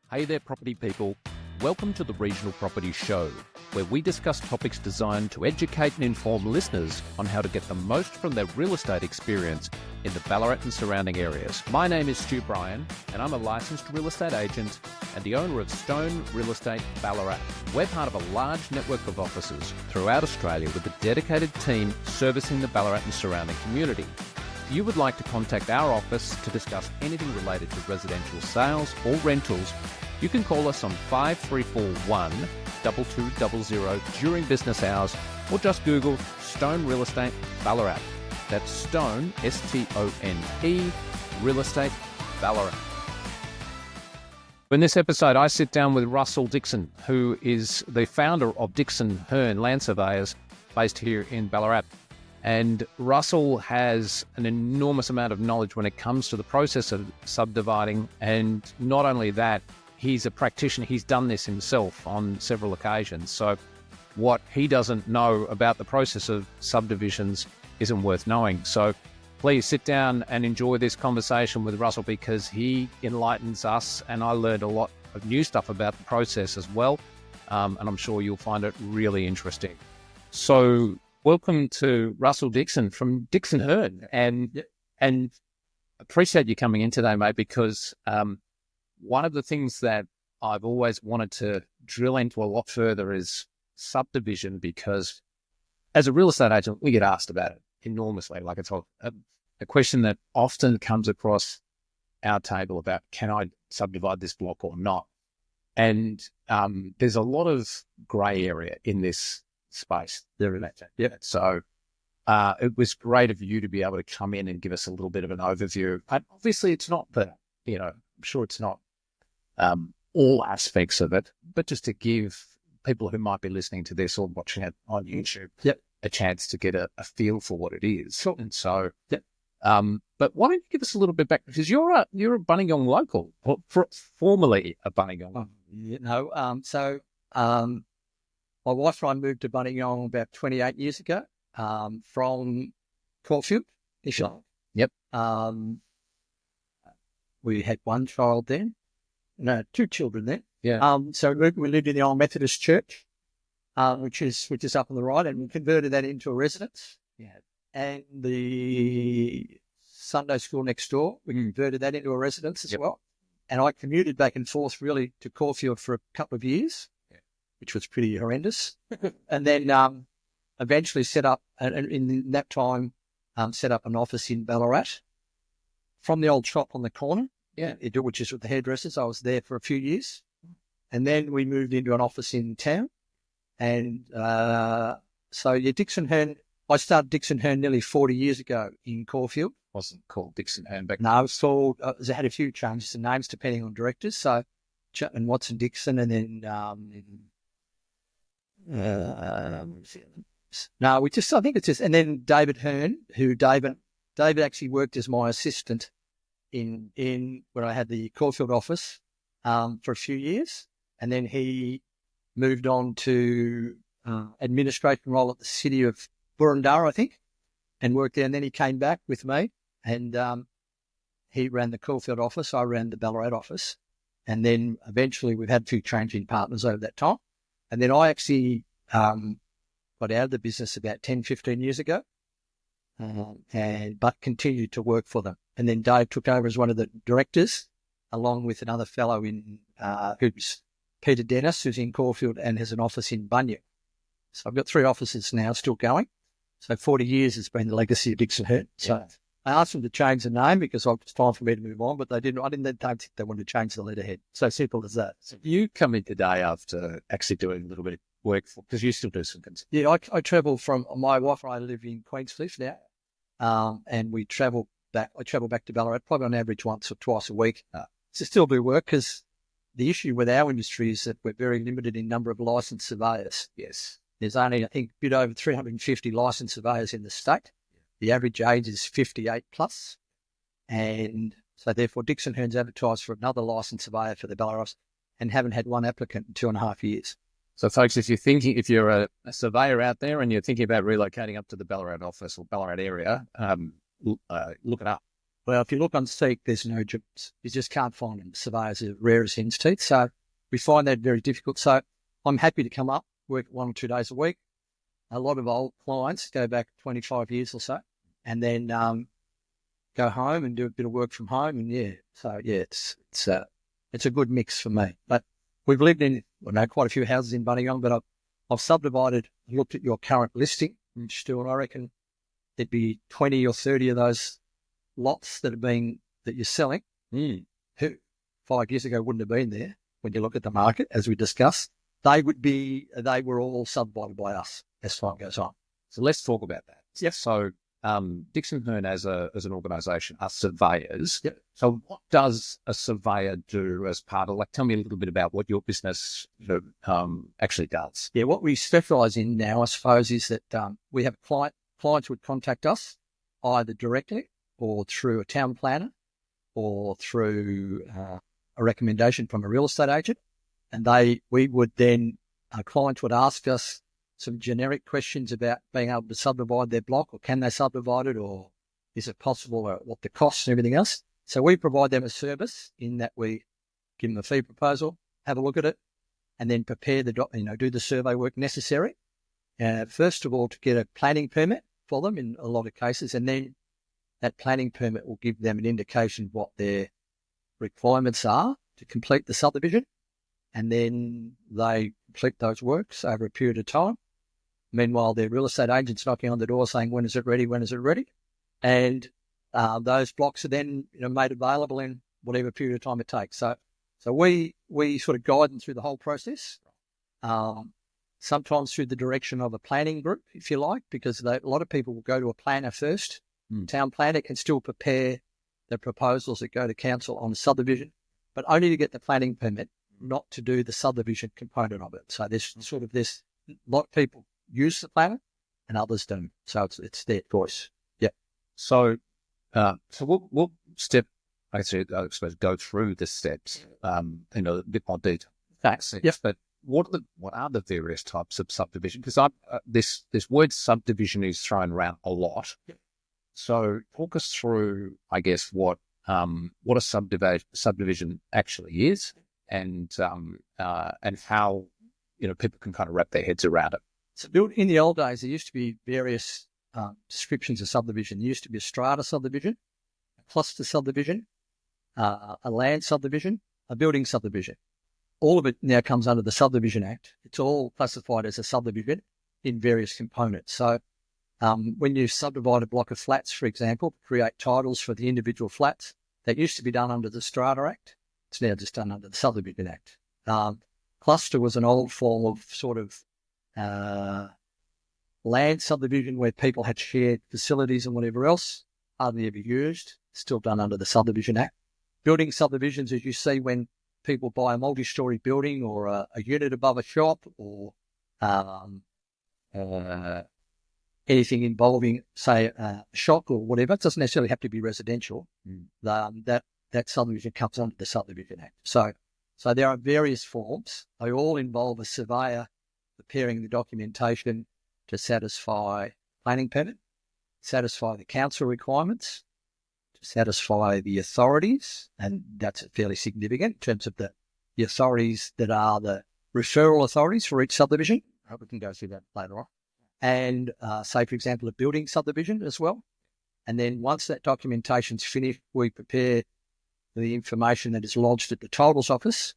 Hey there, property people. Welcome to the Regional Property Show, where we discuss topics designed to educate and inform listeners on how to get the most from their real estate experience in the Ballarat and surrounding areas. My name is Stu Brien, and I'm a licensed real estate agent and the owner of Stone Real Estate Ballarat. We're part of a large network of offices throughout Australia with a dedicated team servicing the Ballarat and surrounding community. If you would like to contact our office to discuss anything related to residential sales or rentals, you can call us on 5341 2200 during business hours, or just Google Stone Real Estate Ballarat. That's Stone, S-T-O-N-E, Real Estate Ballarat. In this episode, I sit down with Russell Dickson, who is the founder of Dickson Hearn Land Surveyors, based here in Ballarat. And Russell has an enormous amount of knowledge when it comes to the process of subdividing. And not only that, he's a practitioner. He's done this himself on several occasions. So what he doesn't know about the process of subdivisions isn't worth knowing. So please sit down and enjoy this conversation with Russell, because he enlightens us, and I learned a lot of new stuff about the process as well. And I'm sure you'll find it really interesting. So welcome to Russell Dickson from Dickson Hearn, and appreciate you coming in today, mate, because one of the things that I've always wanted to drill into a lot further is subdivision, because as a real estate agent, we get asked about it enormously. Like, it's a question that often comes across our table about, can I subdivide this block or not? And there's a lot of grey area in this space. Yeah. So it was great of you to be able to come in and give us a little bit of an overview. And obviously, it's not I'm sure it's not all aspects of it, but just to give people who might be listening to this or watching it on YouTube a chance to get a feel for what it is. Sure. And so, but why don't you give us a little bit back, because you're a Bunningyong local, or formerly a Bunningyong. My wife and I moved to Bunningyong about 28 years ago from Caulfield. Yep. We had one child then. No, two children then. Yeah. So we lived in the old Methodist church, which is up on the right, and we converted that into a residence. Yeah. And the Sunday school next door, we converted that into a residence as well. And I commuted back and forth really to Caulfield for a couple of years, which was pretty horrendous. And then eventually set up, and in that time, set up an office in Ballarat from the old shop on the corner, which is with the hairdressers. I was there for a few years. And then we moved into an office in town. And Dickson Hearn, I started Dickson Hearn nearly 40 years ago in Caulfield. Wasn't called Dickson Hearn back then. No, it was called, it had a few changes in names depending on directors. So Chapman, Watson, Dickson, and then and then David Hearn, who David actually worked as my assistant in when I had the Caulfield office for a few years, and then he moved on to administration role at the city of Burundara, I think, and worked there. And then he came back with me, and he ran the Caulfield office. I ran the Ballarat office, and then eventually we've had a few changing partners over that time. And then I actually got out of the business about 10, 15 years ago, but continued to work for them. And then Dave took over as one of the directors, along with another fellow who's Peter Dennis, who's in Caulfield and has an office in Bunya. So I've got 3 offices now still going. So 40 years has been the legacy of Dickson Hearn. So I asked them to change the name because it's time for me to move on, but they didn't. I don't think they wanted to change the letterhead. So simple as that. So you come in today after actually doing a little bit of work, because you still do some things. Yeah, I travel my wife and I live in Queenscliff now, and we travel back. I travel back to Ballarat probably on average once or twice a week to still do work, because the issue with our industry is that we're very limited in number of licensed surveyors. Yes. There's only, I think, a bit over 350 licensed surveyors in the state. The average age is 58 plus. And so therefore Dickson Hearn's advertised for another licensed surveyor for the Ballarat and haven't had one applicant in 2.5 years. So folks, if you're a surveyor out there and you're thinking about relocating up to the Ballarat office or Ballarat area, look it up. Well, if you look on Seek, there's no jobs. You just can't find them. Surveyors are rare as hen's teeth. So we find that very difficult. So I'm happy to come up, work 1 or 2 days a week. A lot of old clients go back 25 years or so, and then go home and do a bit of work from home. And it's a good mix for me. But we've lived in, quite a few houses in Bunnyong, but I've subdivided, looked at your current listing, Stu, and I reckon there'd be 20 or 30 of those lots that you're selling, who 5 years ago wouldn't have been there. When you look at the market, as we discussed, they were all subdivided by us as time goes on. So let's talk about that. Yep. So Dickson Hearn as an organisation are surveyors. Yep. So what does a surveyor do as part of, tell me a little bit about what your business actually does. Yeah, what we specialise in now, I suppose, is that we have clients would contact us either directly or through a town planner or through a recommendation from a real estate agent. And a client would ask us some generic questions about being able to subdivide their block, or can they subdivide it, or is it possible, or what the costs and everything else. So we provide them a service in that we give them a fee proposal, have a look at it, and then prepare do the survey work necessary. First of all, to get a planning permit for them in a lot of cases, and then that planning permit will give them an indication of what their requirements are to complete the subdivision. And then they complete those works over a period of time. Meanwhile, their real estate agent's knocking on the door saying, when is it ready? When is it ready? And those blocks are then made available in whatever period of time it takes. So we sort of guide them through the whole process, sometimes through the direction of a planning group, if you like, because a lot of people will go to a planner first. Town planner can still prepare the proposals that go to council on the subdivision, but only to get the planning permit, not to do the subdivision component of it. So there's a lot of people use the planner and others don't. So it's their choice. Yeah. So we'll step, I suppose, go through the steps, a bit more detail. Thanks. Yes. But what are the various types of subdivision? Because this word subdivision is thrown around a lot. Yep. So talk us through, I guess, what a subdivision actually is, and how people can kind of wrap their heads around it. So in the old days, there used to be various descriptions of subdivision. There used to be a strata subdivision, a cluster subdivision, a land subdivision, a building subdivision. All of it now comes under the Subdivision Act. It's all classified as a subdivision in various components. So when you subdivide a block of flats, for example, create titles for the individual flats, that used to be done under the Strata Act. It's now just done under the Subdivision Act. Cluster was an old form of sort of land subdivision where people had shared facilities and whatever else, hardly ever used, still done under the Subdivision Act. Building subdivisions, as you see when people buy a multi-storey building or a unit above a shop, or anything involving, say, a shop or whatever. It doesn't necessarily have to be residential. That subdivision comes under the Subdivision Act. So there are various forms. They all involve a surveyor preparing the documentation to satisfy planning permit, satisfy the council requirements, to satisfy the authorities, and that's fairly significant in terms of the authorities that are the referral authorities for each subdivision. I hope we can go through that later on. And say, for example, a building subdivision as well. And then once that documentation's finished, we prepare the information that is lodged at the titles office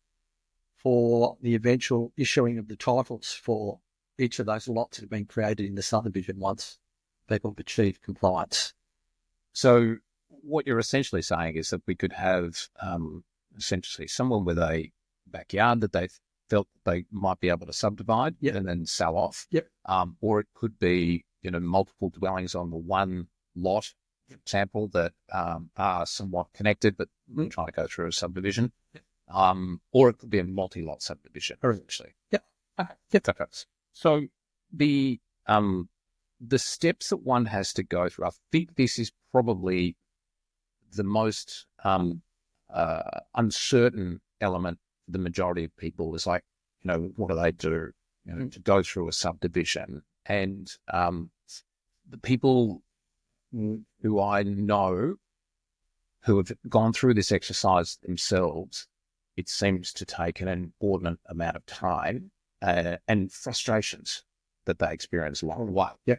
for the eventual issuing of the titles for each of those lots that have been created in the subdivision once people have achieved compliance. So what you're essentially saying is that we could have essentially someone with a backyard that they felt they might be able to subdivide and then sell off. Yep. Or it could be, multiple dwellings on the one lot, for example, that are somewhat connected but trying to go through a subdivision. Yep. Or it could be a multi-lot subdivision, actually. Yep. Okay. Yep. So the steps that one has to go through, I think this is probably the most uncertain element for the majority of people, is like, what do they do to go through a subdivision? And the people who I know who have gone through this exercise themselves, it seems to take an inordinate amount of time and frustrations that they experience along the way. Yeah.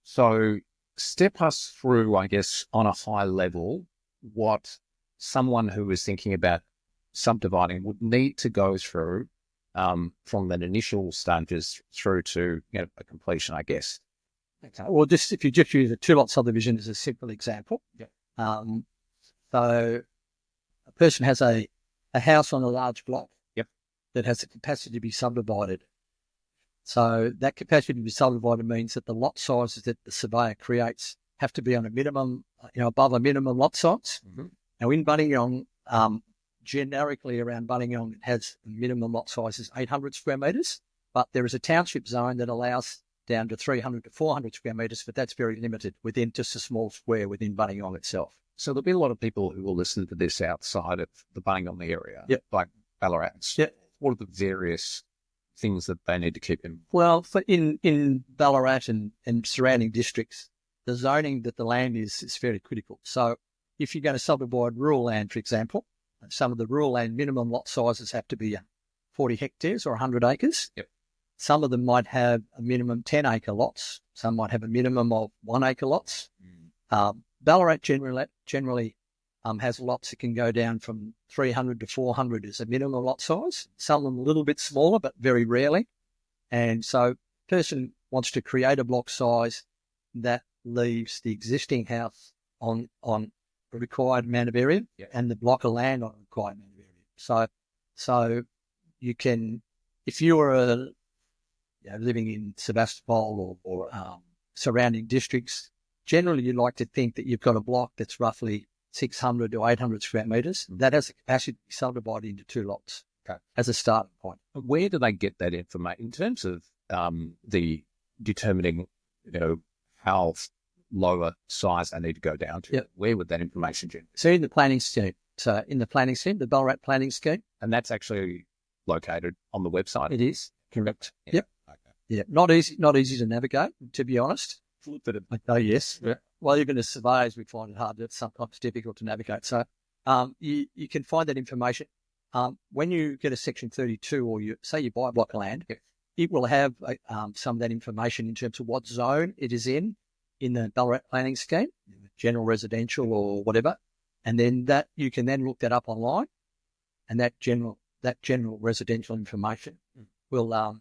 So step us through, I guess, on a high level, what someone who is thinking about subdividing would need to go through from that initial stages through to a completion, I guess. Okay. Well, just if you just use a two-lot subdivision as a simple example. Yeah. So a person has a house on a large block. Yep. That has the capacity to be subdivided. So that capacity to be subdivided means that the lot sizes that the surveyor creates have to be on a minimum, above a minimum lot size. Mm-hmm. Now in Buninyong, generically around Buninyong, it has a minimum lot size is 800 square metres, but there is a township zone that allows down to 300 to 400 square metres, but that's very limited within just a small square within Buninyong itself. So there'll be a lot of people who will listen to this outside of the Buninyong area, like Ballarat. Yep. What are the various things that they need to keep in? Well, in Ballarat and surrounding districts, the zoning that the land is fairly critical. So if you're going to subdivide rural land, for example, some of the rural land minimum lot sizes have to be 40 hectares or 100 acres. Yep. Some of them might have a minimum 10-acre lots. Some might have a minimum of 1-acre lots. Ballarat generally has lots that can go down from 300 to 400 as a minimum lot size. Some of them a little bit smaller, but very rarely. And so person wants to create a block size that leaves the existing house on a required amount of area and the block of land on a required amount of area. So you can, if you were living in Sebastopol or surrounding districts, generally you'd like to think that you've got a block that's roughly 600 to 800 square metres. That has the capacity to be subdivided into two lots as a starting point. Where do they get that information in terms of the determining, how lower size they need to go down to? Yep. Where would that information generate? So in the planning scheme, the Ballarat planning scheme. And that's actually located on the website? It is. Correct. Yeah. Yep. Okay. Yeah. Not easy to navigate, to be honest. Oh, yes. Yeah. Well, even as surveyors, we find it hard. It's sometimes difficult to navigate. So you can find that information. When you get a Section 32 or you buy a block of land, it will have some of that information in terms of what zone it is in the Ballarat planning scheme, general residential or whatever. And then that you can then look that up online, and that general residential information will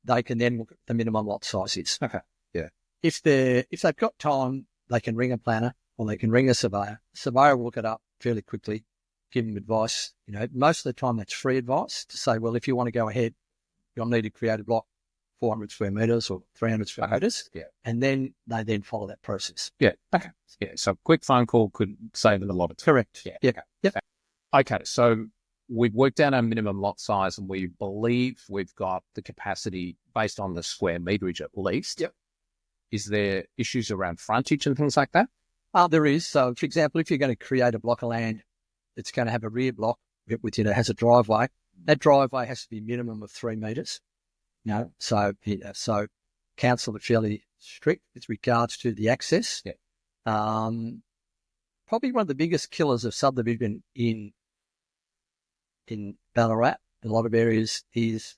they can then look at the minimum lot sizes. Okay. Yeah. If they've got time, they can ring a planner or they can ring a surveyor. Surveyor will look it up fairly quickly, give them advice. Most of the time that's free advice to say, well, if you want to go ahead, you'll need to create a block 400 square metres or 300 square metres. Yeah. And then they then follow that process. Yeah. Okay. Yeah. So a quick phone call could save them a lot of time. Correct. Yeah. Yep. Okay. Yep. Okay. So we've worked out our minimum lot size and we believe we've got the capacity based on the square meterage at least. Yep. Is there issues around frontage and things like that? There is. So, for example, if you're going to create a block of land that's going to have a rear block, which has a driveway, that driveway has to be a minimum of 3 metres. So council are fairly strict with regards to the access. Yeah. Probably one of the biggest killers of subdivision in Ballarat, in a lot of areas, is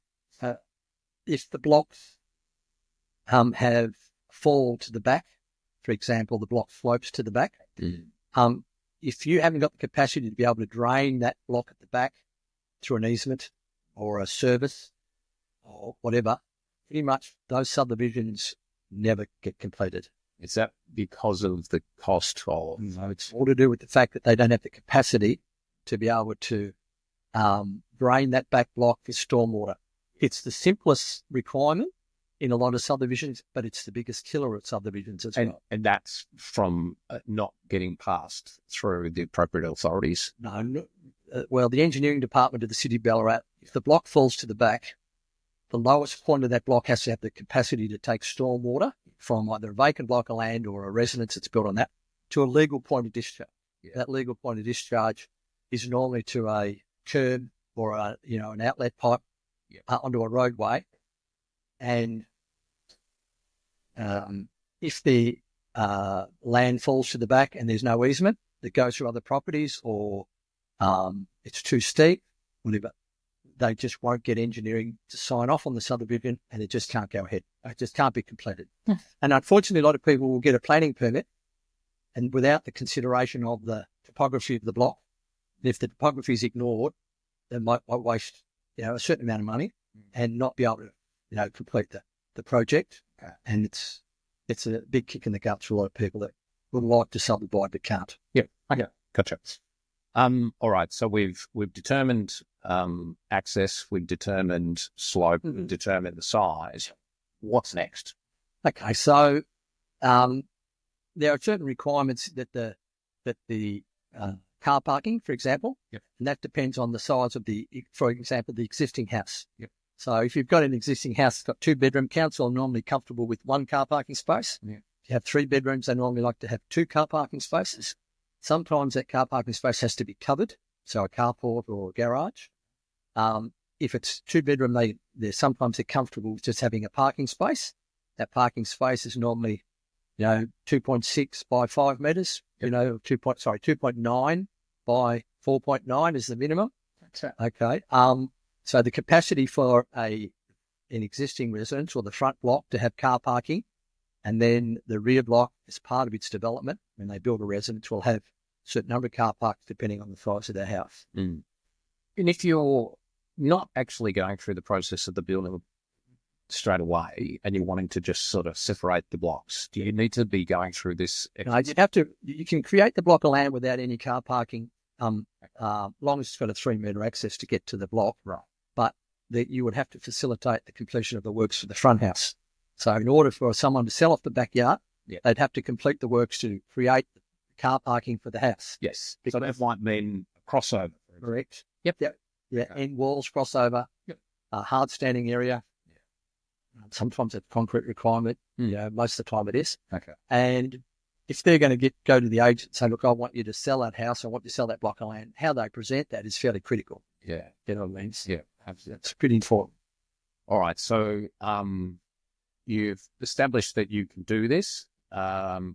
if the blocks have fall to the back. For example, the block slopes to the back. If you haven't got the capacity to be able to drain that block at the back through an easement or a service or whatever, pretty much those subdivisions never get completed. Is that because of the cost of? No, it's all to do with the fact that they don't have the capacity to be able to drain that back block for stormwater. It's the simplest requirement in a lot of subdivisions, but it's the biggest killer of subdivisions as well. And that's from not getting passed through the appropriate authorities. No. Well, the engineering department of the City of Ballarat, if the block falls to the back, the lowest point of that block has to have the capacity to take stormwater from either a vacant block of land or a residence that's built on that to a legal point of discharge. Yeah. That legal point of discharge is normally to a curb or an outlet pipe onto a roadway. And if the land falls to the back and there's no easement, that go through other properties, or it's too steep, whatever. They just won't get engineering to sign off on the subdivision, and it just can't go ahead. It just can't be completed. And unfortunately, a lot of people will get a planning permit, and without the consideration of the topography of the block, if the topography is ignored, they might waste, a certain amount of money and not be able to, complete the project. And it's a big kick in the guts for a lot of people that would like to subdivide but can't. Yep. Okay. Gotcha. All right. So we've determined access, we've determined slope, we've determined the size. What's next? Okay. So there are certain requirements that the car parking, for example, and that depends on the size of for example, the existing house. So if you've got an existing house that's got 2-bedroom, council are normally comfortable with 1 car parking space. If you have 3 bedrooms, they normally like to have 2 car parking spaces. Sometimes that car parking space has to be covered, so a carport or a garage. If it's 2-bedroom, they're comfortable with just having a parking space. That parking space is normally, 2.6 by 5 metres. 2.9 by 4.9 is the minimum. Okay. So the capacity for an existing residence or the front block to have car parking, and then the rear block as part of its development, when they build a residence, will have a certain number of car parks depending on the size of their house. And if you're not actually going through the process of the building straight away and you're wanting to just sort of separate the blocks, do you need to be going through this? You can create the block of land without any car parking, long as it's got a 3-metre access to get to the block. Right. But you would have to facilitate the completion of the works for the front house. So in order for someone to sell off the backyard, they'd have to complete the works to create car parking for the house. Yes. So that might mean a crossover. Correct. Yep. Yeah. Okay. End walls, crossover, hard standing area. Sometimes it's a concrete requirement. Most of the time it is. Okay. And if they're going to go to the agent and say, look, I want you to sell that house, I want you to sell that block of land, how they present that is fairly critical. Yeah. You know what I mean? Yeah, absolutely. It's pretty important. All right. So you've established that you can do this,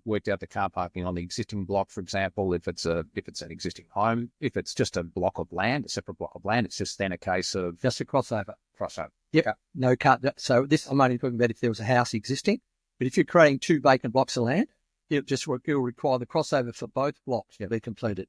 worked out the car parking on the existing block, for example, if it's an existing home. If it's just a block of land, a separate block of land, it's just then a case of... Just a crossover. Yep. Okay. No cut. So I'm only talking about if there was a house existing. But if you're creating 2 vacant blocks of land, it'll require the crossover for both blocks to be completed.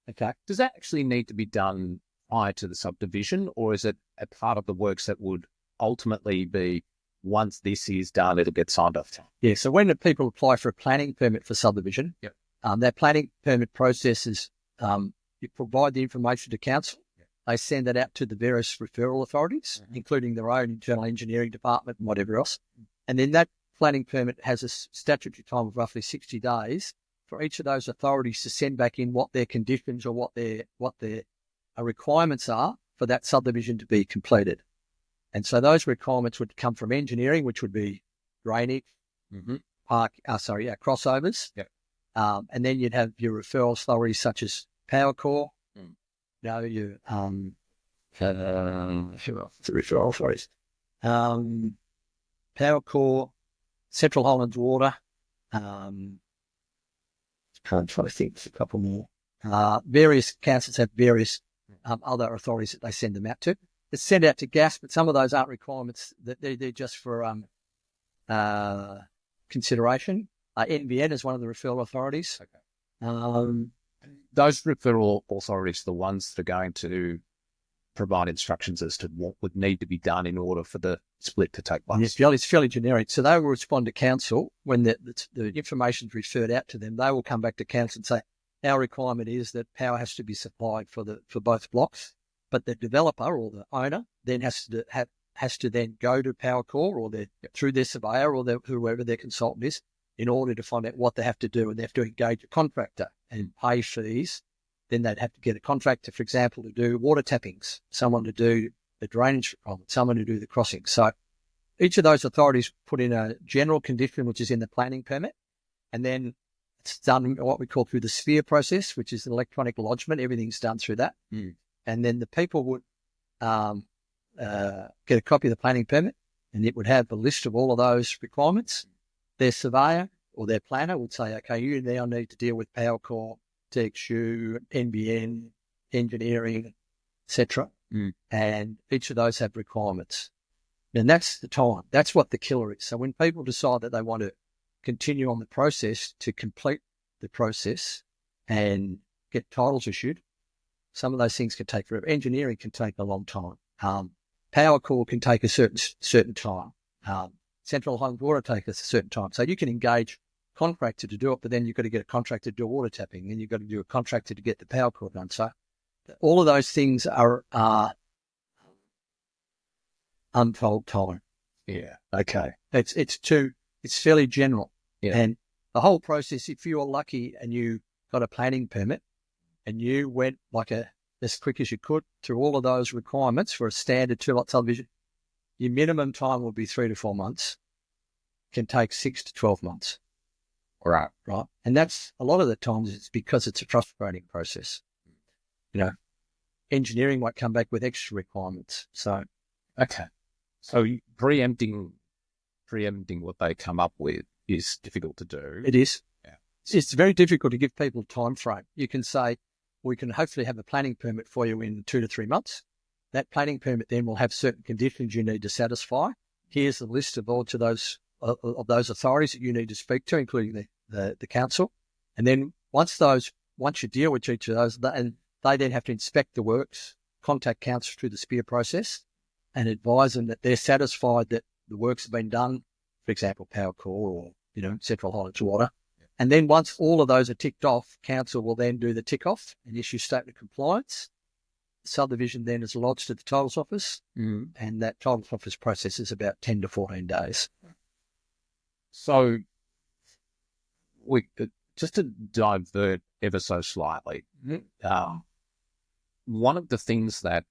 Okay. Does that actually need to be done prior to the subdivision, or is it a part of the works that would ultimately be, once this is done, it'll get signed off? Yeah. So when the people apply for a planning permit for subdivision, that planning permit process is you provide the information to council. They send that out to the various referral authorities, including their own internal engineering department and whatever else. And then that planning permit has a statutory time of roughly 60 days for each of those authorities to send back in what their conditions or what their requirements are for that subdivision to be completed. And so those requirements would come from engineering, which would be drainage, crossovers. And then you'd have your referral authorities such as Power Corps, your referral authorities, Power Corps, Central Highlands Water, I'm trying to think of a couple more. Various councils have various other authorities that they send them out to. It's sent out to gas, but some of those aren't requirements. They're just for consideration. NBN is one of the referral authorities. Okay. Those referral authorities are the ones that are going to provide instructions as to what would need to be done in order for the split to take place. Yes, it's fairly generic. So they will respond to council when the information is referred out to them. They will come back to council and say, our requirement is that power has to be supplied for both blocks, but the developer or the owner then has to then go to Power Corps or through their surveyor or whoever their consultant is in order to find out what they have to do, and they have to engage a contractor and pay fees. Then they'd have to get a contractor, for example, to do water tappings, someone to do the drainage requirement, someone to do the crossing. So each of those authorities put in a general condition, which is in the planning permit, and then it's done what we call through the sphere process, which is an electronic lodgement. Everything's done through that. And then the people would get a copy of the planning permit, and it would have a list of all of those requirements. Their surveyor or their planner would say, okay, you now need to deal with Power Corps TXU, NBN, engineering, etc. And each of those have requirements. And that's the time. That's what the killer is. So when people decide that they want to continue on the process to complete the process and get titles issued, some of those things can take forever. Engineering can take a long time. Power core can take a certain time. Central home water take a certain time. So you can engage contractor to do it, but then you've got to get a contractor to do water tapping, and you've got to do a contractor to get the power core done. So all of those things are untold time. Yeah. Okay. It's fairly general. Yeah. And the whole process, if you're lucky and you got a planning permit and you went as quick as you could through all of those requirements for a standard 2-lot subdivision, your minimum time will be 3 to 4 months. Can take 6 to 12 months. Right. Right. And that's a lot of the times it's because it's a frustrating process. Engineering might come back with extra requirements. So, okay. So preempting what they come up with is difficult to do. it is. Yeah. It's very difficult to give people a time frame. You can say, we can hopefully have a planning permit for you in 2 to 3 months. That planning permit then will have certain conditions you need to satisfy. Here's the list of all of those authorities that you need to speak to, including the council. And then once you deal with each of those, and they then have to inspect the works, contact council through the SPEAR process, and advise them that they're satisfied that the works have been done, for example, power core or Central Highlands water. And then once all of those are ticked off, council will then do the tick off and issue statement of compliance. Subdivision then is lodged at the titles office, and that titles office process is about 10 to 14 days. So, just to divert ever so slightly, one of the things that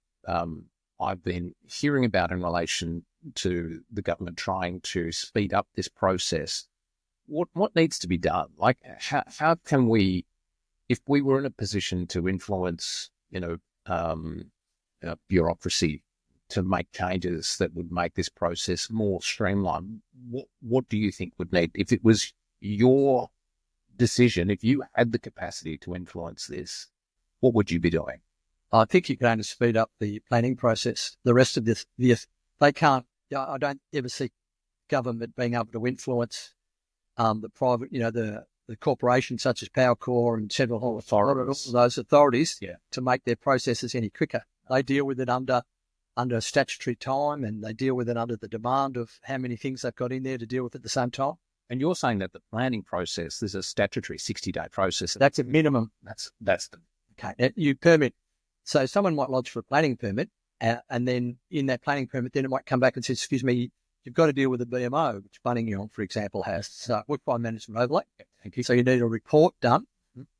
I've been hearing about in relation to the government trying to speed up this process, what needs to be done? Like, how can we, if we were in a position to influence, bureaucracy to make changes that would make this process more streamlined, what do you think would need? If it was your decision, if you had the capacity to influence this, what would you be doing? I think you can only speed up the planning process. The rest of this, they can't. I don't ever see government being able to influence the private, the corporations such as Powercore and several authorities, all those authorities, to make their processes any quicker. They deal with it under statutory time, and they deal with it under the demand of how many things they've got in there to deal with at the same time. And you're saying that the planning process, there's a statutory 60-day process. That's a minimum. Okay. You permit. So someone might lodge for a planning permit, and then in that planning permit, then it might come back and say, excuse me, you've got to deal with the BMO, which Bunnington, for example, has. So Workflow Management Overlay. Thank you. So you need a report done,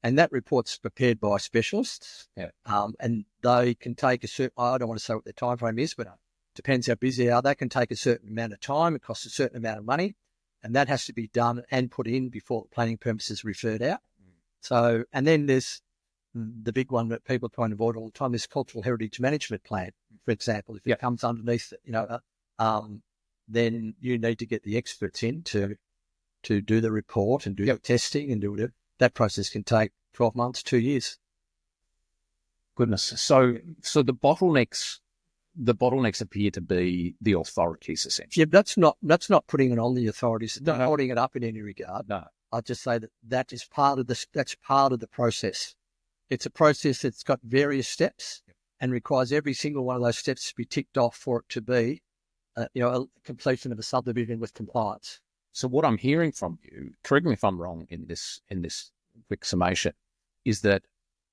and that report's prepared by specialists. And they can take a certain, I don't want to say what their time frame is, but it depends how busy they are. They can take a certain amount of time. It costs a certain amount of money, and that has to be done and put in before the planning permit is referred out. So, and then there's the big one that people try and avoid all the time, this cultural heritage management plan, for example. If it comes underneath, then you need to get the experts in to do the report and do the testing and do it. That process can take 12 months, 2 years. Goodness. So the bottlenecks appear to be the authorities, essentially. Yeah, that's not putting it on the authorities. Not holding it up in any regard. No. I'd just say that is part of that's part of the process. It's a process that's got various steps and requires every single one of those steps to be ticked off for it to be, a completion of a subdivision with compliance. So what I'm hearing from you, correct me if I'm wrong in this quick summation, is that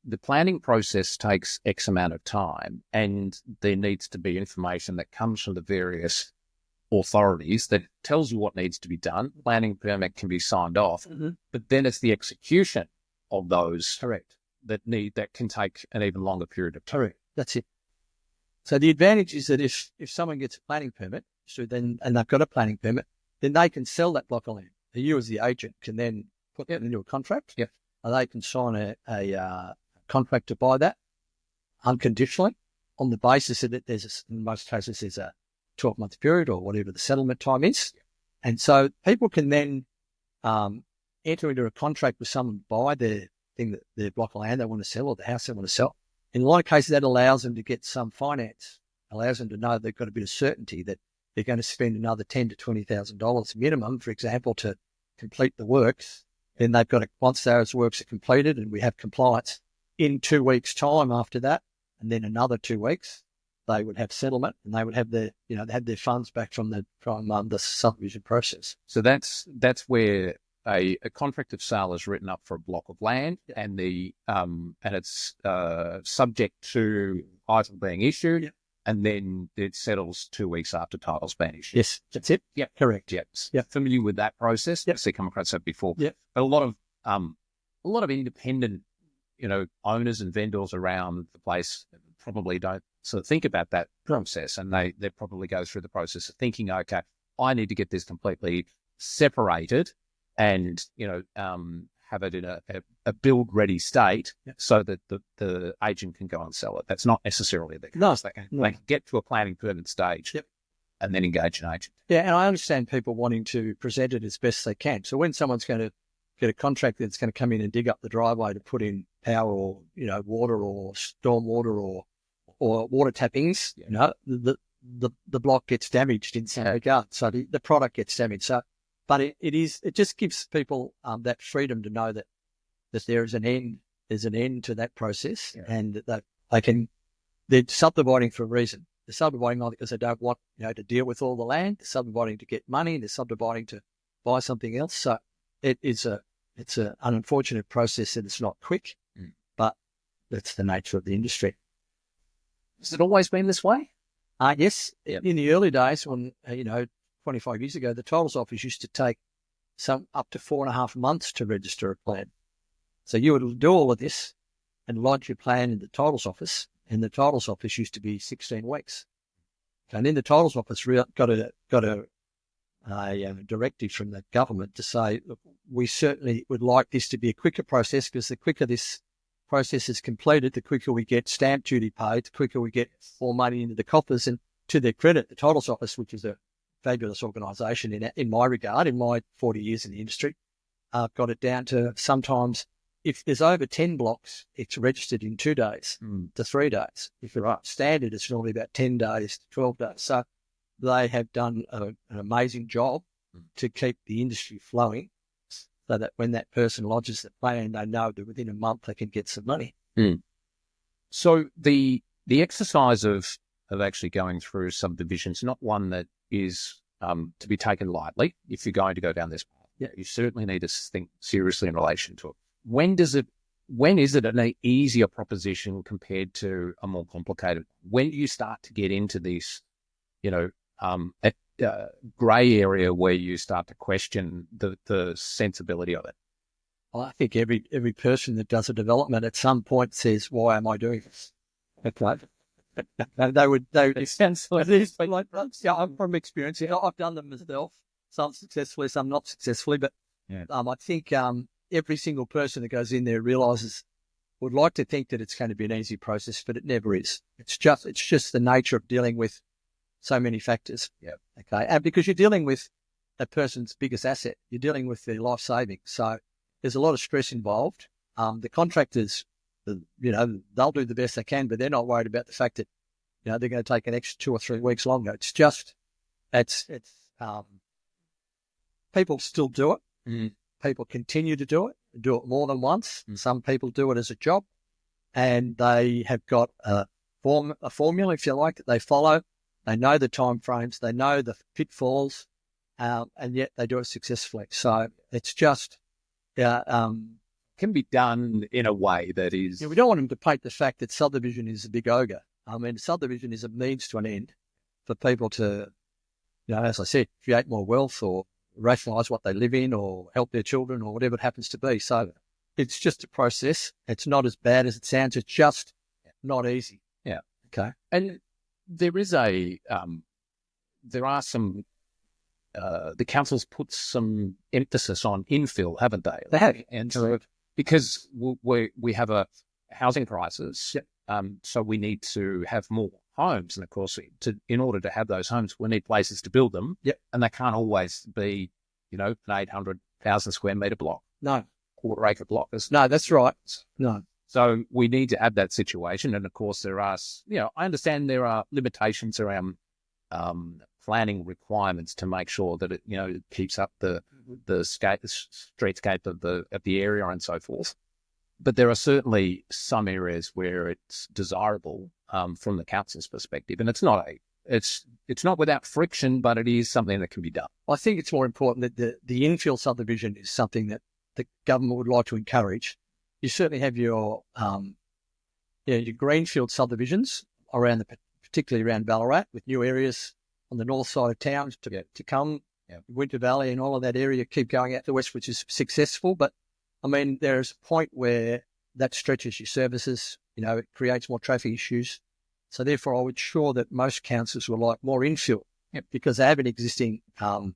the planning process takes X amount of time, and there needs to be information that comes from the various authorities that tells you what needs to be done. Planning permit can be signed off, but then it's the execution of those that can take an even longer period of time. Correct. That's it. So the advantage is that if someone gets a planning permit, and they've got a planning permit, then they can sell that block of land. You as the agent can then put that into a contract. Yep. And they can sign a contract to buy that unconditionally on the basis that in most cases there's a 12-month period or whatever the settlement time is. Yep. And so people can then enter into a contract with someone, buy their thing that their block of land they want to sell or the house they want to sell. In a lot of cases, that allows them to get some finance, allows them to know they've got a bit of certainty that they're going to spend another $10,000 to $20,000 minimum, for example, to complete the works. Then they've got to, once those works are completed and we have compliance, in 2 weeks' time after that, and then another 2 weeks, they would have settlement and they would have their, they have their funds back from the subdivision process. So that's where a contract of sale is written up for a block of land, and it's subject to title being issued, and then it settles 2 weeks after title's been issued. Yes, that's it. Yeah, correct. Yeah, familiar with that process. Yes, I come across that before. Yeah, but a lot of independent, owners and vendors around the place probably don't sort of think about that process, and they probably go through the process of thinking, okay, I need to get this completely separated and have it in a build ready state so that the agent can go and sell it. That's not necessarily the case. No, they can get to a planning permit stage and then engage an agent. Yeah, and I understand people wanting to present it as best they can. So when someone's going to get a contract that's going to come in and dig up the driveway to put in power or water or storm water or water tappings, the block gets damaged in some regard. So the product gets damaged. So, but it just gives people that freedom to know that there is an end. There's an end to that process, and that they're subdividing for a reason. They're subdividing not because they don't want to deal with all the land. They're subdividing to get money. They're subdividing to buy something else. So it's an unfortunate process, and it's not quick, but that's the nature of the industry. Has it always been this way? Yes. In the early days, when 25 years ago, the titles office used to take up to 4.5 months to register a plan. So you would do all of this and lodge your plan in the titles office, and the titles office used to be 16 weeks. And then the titles office got a directive from the government to say, look, we certainly would like this to be a quicker process, because the quicker this process is completed, the quicker we get stamp duty paid, the quicker we get more money into the coffers. And to their credit, the titles office, which is a fabulous organisation in my regard, in my 40 years in the industry, got it down to sometimes, if there's over 10 blocks, it's registered in 2 days to 3 days. If you're standard, it's normally about 10 days to 12 days. So they have done an amazing job to keep the industry flowing, so that when that person lodges the plan, they know that within a month they can get some money. So the exercise of actually going through subdivisions, not one that is to be taken lightly if you're going to go down this path. You certainly need to think seriously in relation to it. When is it an easier proposition compared to a more complicated? When do you start to get into this, grey area where you start to question the sensibility of it? Well, I think every person that does a development at some point says, "Why am I doing this?" Okay. It sounds like this, but I'm from experience. I've done them myself, some successfully, some not successfully. But I think every single person that goes in there would like to think that it's going to be an easy process, but it never is. It's just the nature of dealing with so many factors. Okay. And because you're dealing with a person's biggest asset, you're dealing with their life savings. So there's a lot of stress involved. The contractors, they'll do the best they can, but they're not worried about the fact that, they're going to take an extra 2 or 3 weeks longer. It's just, people still do it. People continue to do it more than once. Some people do it as a job, and they have got a formula, if you like, that they follow. They know the time frames, they know the pitfalls, and yet they do it successfully. So it's just can be done in a way that is... we don't want them to paint the fact that subdivision is a big ogre. I mean, subdivision is a means to an end for people to, as I said, create more wealth or rationalise what they live in or help their children or whatever it happens to be. So it's just a process. It's not as bad as it sounds. It's just not easy. Yeah. Okay. And there is there are some, the council's put some emphasis on infill, haven't they? They have. And so, because we have a housing crisis, so we need to have more homes. And of course, in order to have those homes, we need places to build them. And they can't always be, an 800,000 square metre block. No. quarter acre block. No, that's right. No. So we need to have that situation. And of course, there are, I understand there are limitations around planning requirements to make sure that it keeps up the streetscape of the area and so forth. But there are certainly some areas where it's desirable from the council's perspective, and it's not without friction, but it is something that can be done. I think it's more important that the infill subdivision is something that the government would like to encourage. You certainly have your greenfield subdivisions particularly around Ballarat, with new areas on the north side of town to come. Yeah. Winter Valley and all of that area keep going out to the west, which is successful. But I mean, there's a point where that stretches your services. It creates more traffic issues. So therefore, I would ensure that most councils will like more infill, because they have an existing, all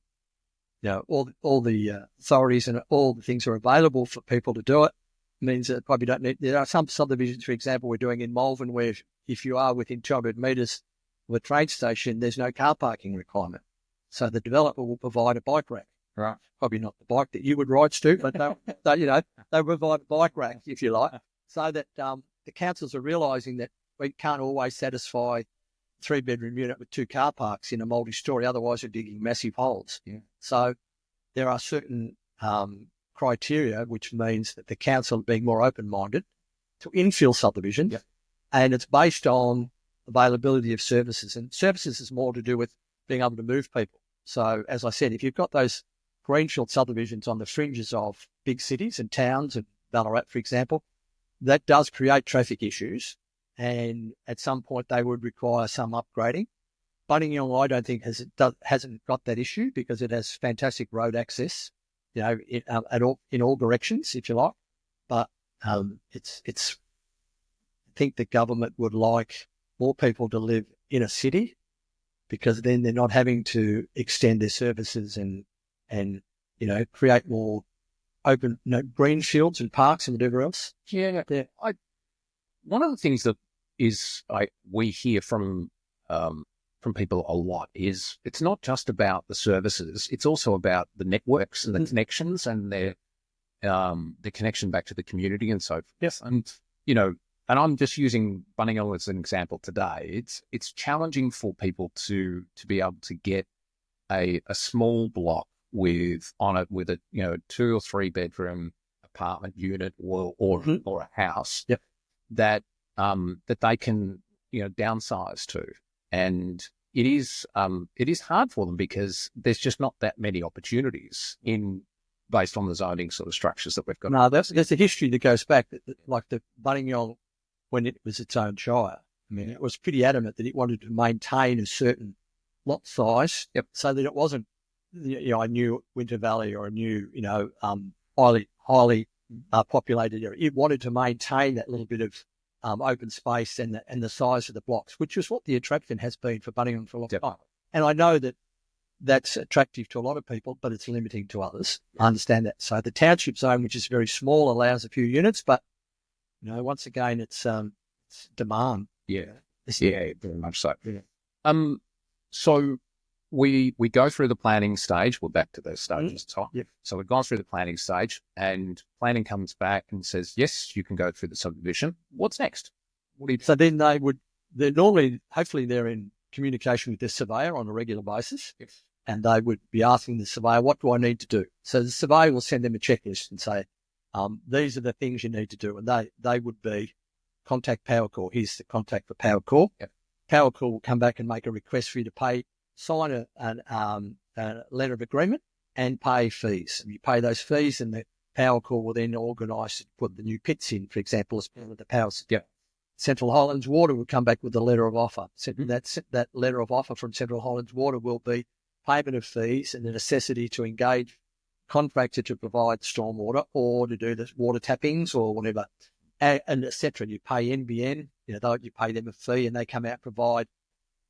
the authorities and all the things are available for people to do it. Means that probably don't need. There are some subdivisions, for example, we're doing in Malvern, where if you are within 200 metres of a train station, there's no car parking requirement. So the developer will provide a bike rack. Right. Probably not the bike that you would ride, Stu, but they provide a bike rack, if you like, so that the councils are realising that we can't always satisfy a 3-bedroom unit with 2 car parks in a multi-storey. Otherwise, we're digging massive holes. Yeah. So there are certain criteria, which means that the council being more open-minded to infill subdivision, and it's based on availability of services. And services is more to do with being able to move people. So, as I said, if you've got those greenfield subdivisions on the fringes of big cities and towns, and Ballarat, for example, that does create traffic issues, and at some point they would require some upgrading. Buninyong, I don't think hasn't got that issue, because it has fantastic road access, in all directions, if you like. But I think the government would like more people to live in a city, because then they're not having to extend their services and create more open green fields and parks and whatever else. Yeah. One of the things that we hear from people a lot is it's not just about the services; it's also about the networks and the connections and their connection back to the community and so forth. Yes, and I'm just using Buninyong as an example today. It's challenging for people to be able to get a small block with a 2 or 3 bedroom apartment unit or a house that they can downsize to, and it is hard for them because there's just not that many opportunities based on the zoning sort of structures that we've got. No, there's a history that goes back, like the Buninyong, when it was its own shire. I mean, it was pretty adamant that it wanted to maintain a certain lot size, so that it wasn't, a new Winter Valley or a new, highly populated area. It wanted to maintain that little bit of open space and the size of the blocks, which is what the attraction has been for Buninyong for a long time. And I know that that's attractive to a lot of people, but it's limiting to others. I understand that. So the township zone, which is very small, allows a few units, but once again, it's demand. Yeah, very much so. Yeah. So we go through the planning stage. We're back to those stages, Tom. Yep. So we've gone through the planning stage, and planning comes back and says, yes, you can go through the subdivision. What's next? So then hopefully they're in communication with the surveyor on a regular basis, and they would be asking the surveyor, what do I need to do? So the surveyor will send them a checklist and say, these are the things you need to do. And they would be contact Powercore. Here's the contact for Powercore. Yep. Powercore will come back and make a request for you to pay, sign a letter of agreement and pay fees. And you pay those fees, and the Powercore will then organise to put the new pits in, for example, as part of the power system. Yep. Central Highlands Water will come back with a letter of offer. That letter of offer from Central Highlands Water will be payment of fees and the necessity to engage contractor to provide stormwater or to do the water tappings or whatever, and et cetera. You pay NBN, you pay them a fee, and they come out and provide,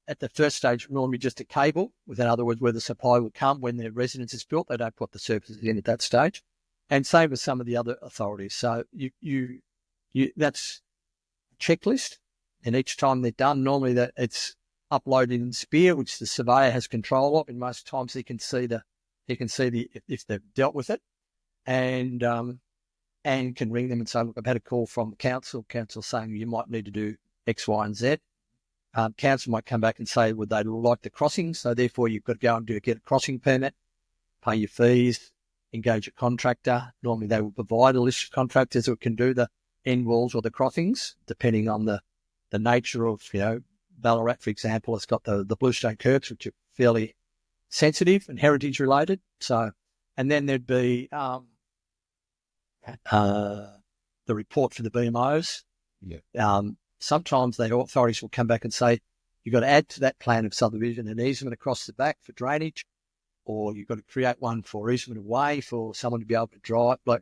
at the first stage, normally just a cable, in other words, where the supply will come when their residence is built. They don't put the services in at that stage. And same with some of the other authorities. So you that's a checklist, and each time they're done, normally that it's uploaded in Spear, which the surveyor has control of, and most times he can see if they've dealt with it. And and can ring them and say, look, I've had a call from the council saying you might need to do X, Y, and Z. Council might come back and say, would they like the crossing? So therefore you've got to go and get a crossing permit, pay your fees, engage a contractor. Normally they will provide a list of contractors who can do the end walls or the crossings, depending on the nature of, Ballarat, for example, it's got the bluestone curbs, which are fairly sensitive and heritage related. So, and then there'd be the report for the BMOs. Yeah. Sometimes the authorities will come back and say, you've got to add to that plan of subdivision an easement across the back for drainage, or you've got to create one for easement away for someone to be able to drive. Like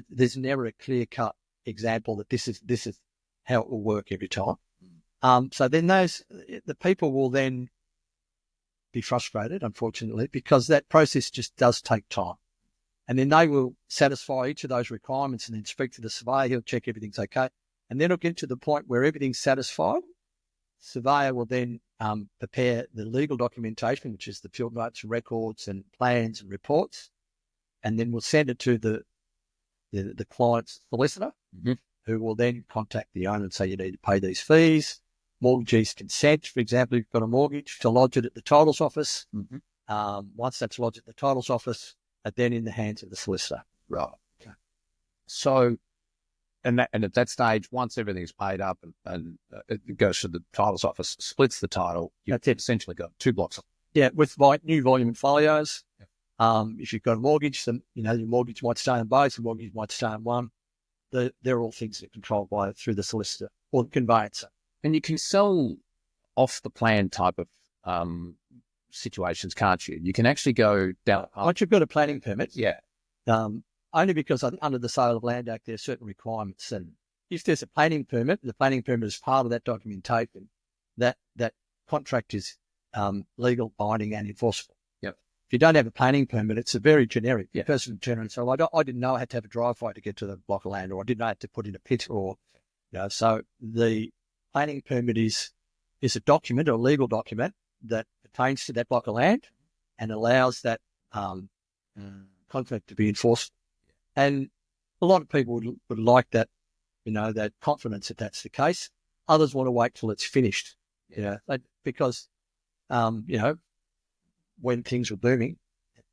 there's never a clear cut example that this is how it will work every time. So then the people will then be frustrated, unfortunately, because that process just does take time. And then they will satisfy each of those requirements and then speak to the surveyor. He'll check everything's okay. And then it'll get to the point where everything's satisfied. Surveyor will then prepare the legal documentation, which is the field notes and records and plans and reports. And then we'll send it to the client's solicitor, who will then contact the owner and say, you need to pay these fees. Mortgagee's consent, for example, if you've got a mortgage, to lodge it at the titles office. Once that's lodged at the titles office, then in the hands of the solicitor. Right. Okay. So, and at that stage, once everything's paid up and it goes to the titles office, splits the title, you've essentially got 2 blocks. Yeah, with new volume folios. If you've got a mortgage, then your mortgage might stay in both, your mortgage might stay in one. They're all things that are controlled through the solicitor or the conveyancer. And you can sell off the plan type of situations, can't you? You can actually go down. Once you've got a planning permit, yeah. Only because under the Sale of Land Act, there are certain requirements. And if there's a planning permit, the planning permit is part of that documentation, that contract is legal, binding, and enforceable. Yep. If you don't have a planning permit, it's a very generic person generic. So I didn't know I had to have a driveway to get to the block of land, or I didn't know I had to put in a pit, or so the planning permit is a document, or a legal document that pertains to that block of land and allows that contract to be enforced. And a lot of people would like that, that confidence that that's the case. Others want to wait till it's finished, because, when things are booming,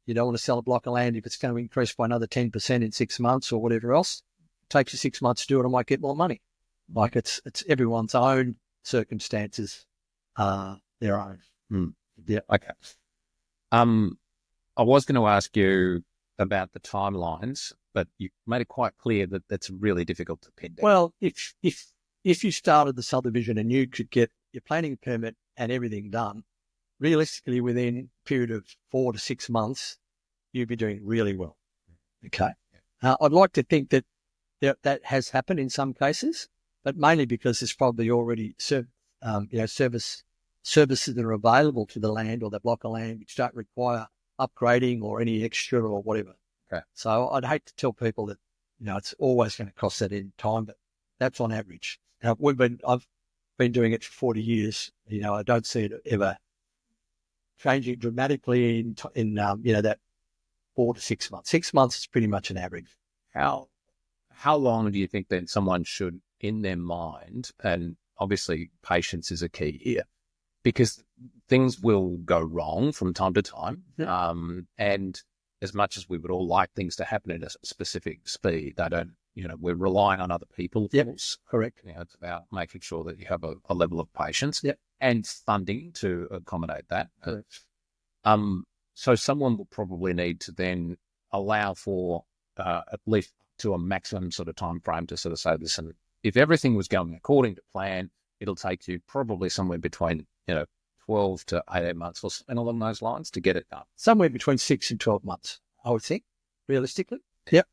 you don't want to sell a block of land if it's going to increase by another 10% in 6 months or whatever else. It takes you 6 months to do it, I might get more money. Like it's everyone's own circumstances, their own. Yeah. Okay. I was going to ask you about the timelines, but you made it quite clear that that's really difficult to pin down. Well, if you started the subdivision and you could get your planning permit and everything done, realistically within a period of 4 to 6 months, you'd be doing really well. Okay. I'd like to think that has happened in some cases, but mainly because there's probably already services that are available to the land or the block of land which don't require upgrading or any extra or whatever. Okay. So I'd hate to tell people that, it's always going to cost that in time, but that's on average. Now, I've been doing it for 40 years. I don't see it ever changing dramatically in that 4 to 6 months. 6 months is pretty much an average. How long do you think then someone should, in their mind, and obviously patience is a key here, because things will go wrong from time to time. And as much as we would all like things to happen at a specific speed, they don't, we're relying on other people. Yep, correct. It's about making sure that you have a level of patience and funding to accommodate that. So someone will probably need to then allow for at least to a maximum sort of time frame to sort of say, listen, if everything was going according to plan, it'll take you probably somewhere between 12 to 18 months or something along those lines to get it done. Somewhere between 6 and 12 months, I would think, realistically. Yep.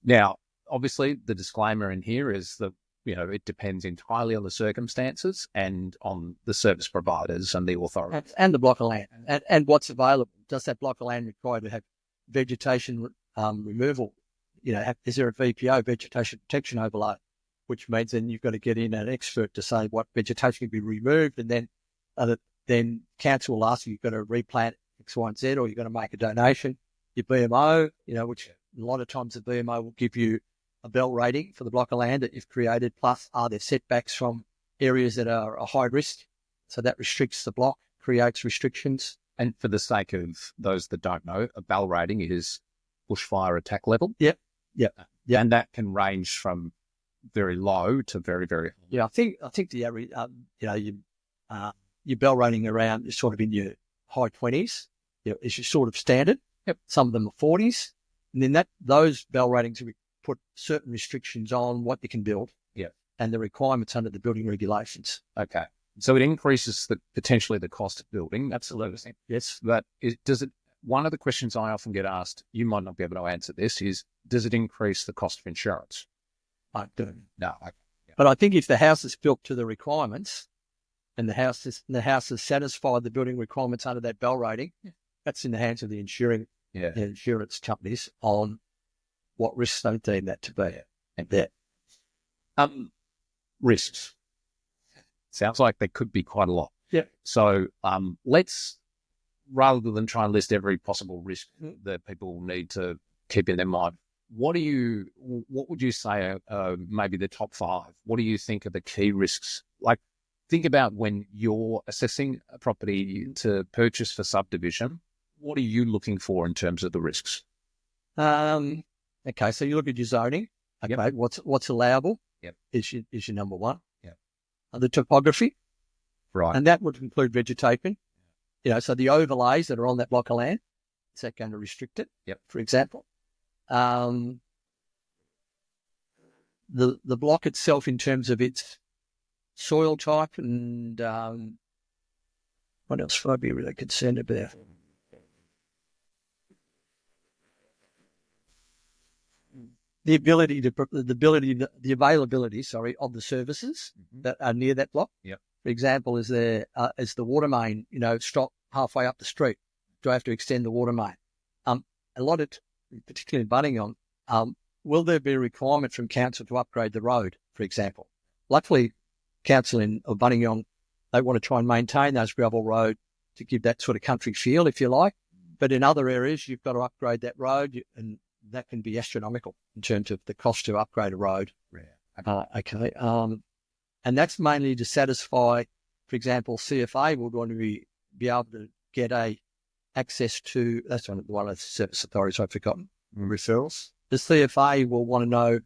Now, obviously, the disclaimer in here is that, it depends entirely on the circumstances and on the service providers and the authorities. And the block of land and what's available. Does that block of land require to have vegetation removal? Is there a VPO, vegetation protection overlay, which means then you've got to get in an expert to say what vegetation can be removed, and then council will ask you, you've got to replant X, Y, and Z, or you've got to make a donation. Your BMO, A lot of times the BMO will give you a bell rating for the block of land that you've created, plus are there setbacks from areas that are a high risk. So that restricts the block, creates restrictions. And for the sake of those that don't know, a bell rating is bushfire attack level. Yep. And that can range from very low to very, very high. Yeah, I think the average, your bell rating around is sort of in your high 20s. Is your sort of standard. Yep. Some of them are 40s. And then those bell ratings will put certain restrictions on what you can build. Yep. And the requirements under the building regulations. Okay. So it increases potentially the cost of building. Absolutely. Yes. But one of the questions I often get asked, you might not be able to answer this, is does it increase the cost of insurance? I don't. No. Okay. Yeah. But I think if the house is built to the requirements and the house has satisfied the building requirements under that bell rating, that's in the hands of the insurance companies on what risks they deem that to be. And that. Risks. Sounds like there could be quite a lot. Yeah. So let's, rather than try and list every possible risk that people need to keep in their mind, what would you say are maybe the top 5? What do you think are the key risks? Like, think about when you're assessing a property to purchase for subdivision, what are you looking for in terms of the risks? Okay, so you look at your zoning. Okay, yep. What's allowable? Yep. Is your number one. Yep. The topography. Right. And that would include vegetation. So the overlays that are on that block of land, is that going to restrict it? Yep. For example. The block itself in terms of its soil type and what else would I be really concerned about? The availability, of the services that are near that block. Yep. For example, is the water main, stop halfway up the street? Do I have to extend the water main? A lot of, particularly in Buddingong, will there be a requirement from council to upgrade the road, for example? Luckily, council in Buddingong, they want to try and maintain those gravel road to give that sort of country feel, if you like. But in other areas, you've got to upgrade that road, and that can be astronomical in terms of the cost to upgrade a road. Yeah. Okay. And that's mainly to satisfy, for example, CFA will want to be able to get access to, that's one of the service authorities I've forgotten, referrals. The CFA will want to know,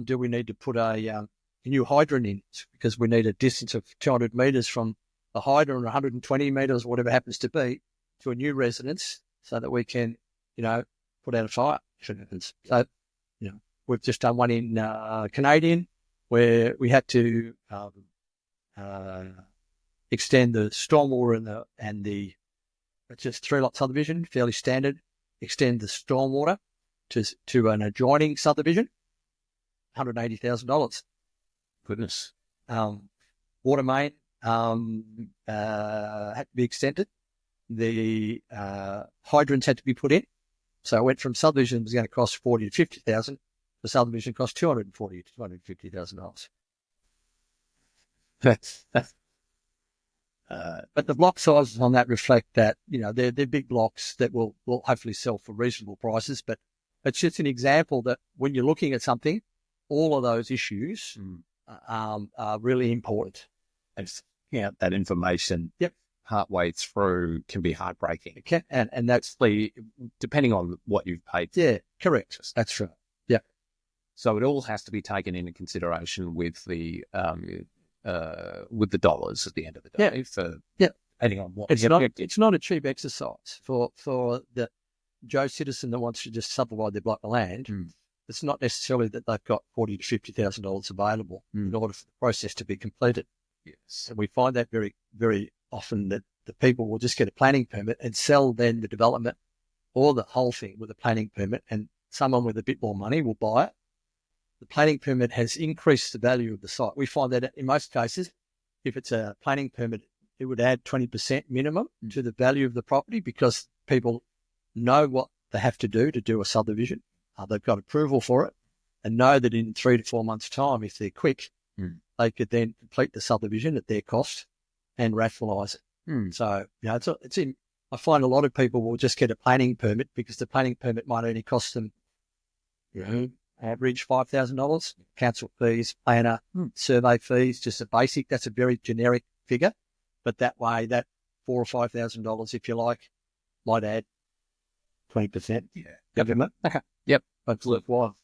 do we need to put a new hydrant in? Because we need a distance of 200 metres from the hydrant, or 120 metres, whatever it happens to be, to a new residence so that we can, put out a fire. So, we've just done one in Canadian where we had to extend the stormwater and the it's just 3-lot subdivision, fairly standard. Extend the stormwater to an adjoining subdivision, $180,000. Goodness. Water main had to be extended. The hydrants had to be put in. So it went from subdivision was going to cost $40,000 to $50,000. The subdivision cost $240,000 to $250,000. But the block sizes on that reflect that, they're big blocks that will hopefully sell for reasonable prices. But it's just an example that when you're looking at something, all of those issues are really important. And that information partway through can be heartbreaking. It can, and that's depending on what you've paid. Yeah, correct. That's right. Yeah. So it all has to be taken into consideration with the dollars at the end of the day. Depending on what it's not a cheap exercise for the Joe citizen that wants to just subdivide their block of land. It's not necessarily that they've got $40,000 to $50,000 available in order for the process to be completed. Yes, and we find that very, very often that the people will just get a planning permit and sell then the development or the whole thing with a planning permit, and someone with a bit more money will buy it. The planning permit has increased the value of the site. We find that in most cases, if it's a planning permit, it would add 20% minimum to the value of the property because people know what they have to do a subdivision. They've got approval for it and know that in 3 to 4 months' time, if they're quick, they could then complete the subdivision at their cost and rationalise it. So, I find a lot of people will just get a planning permit because the planning permit might only cost them average $5,000. Council fees, planner, survey fees, just a basic. That's a very generic figure, but that way, that $4,000 or $5,000, if you like, might add 20%. Yeah. Government. Okay. Yep. That's worthwhile.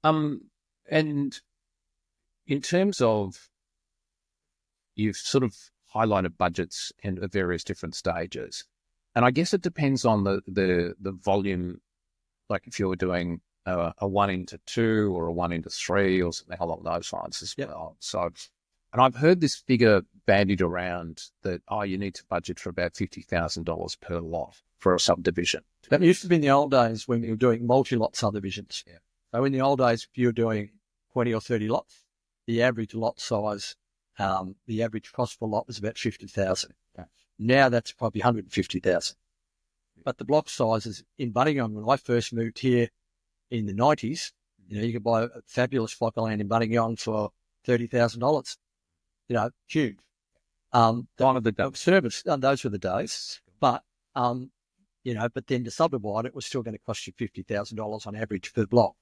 And in terms of, you've sort of highlighted budgets in various different stages, and I guess it depends on the volume. Like if you're doing a 1:2 or a 1:3 or something along those lines as well. So, and I've heard this figure bandied around that, you need to budget for about $50,000 per lot for a subdivision. That used to be in the old days when you were doing multi-lot subdivisions. Yeah. So in the old days, if you were doing 20 or 30 lots, the average lot size, the average cost per lot was about $50,000. Okay. Now that's probably $150,000. But the block sizes in Bunningong, when I first moved here in the 90s, you could buy a fabulous block of land in Bunningong for $30,000. Huge. One of the service, those were the days. But but then to subdivide it was still going to cost you $50,000 on average per block.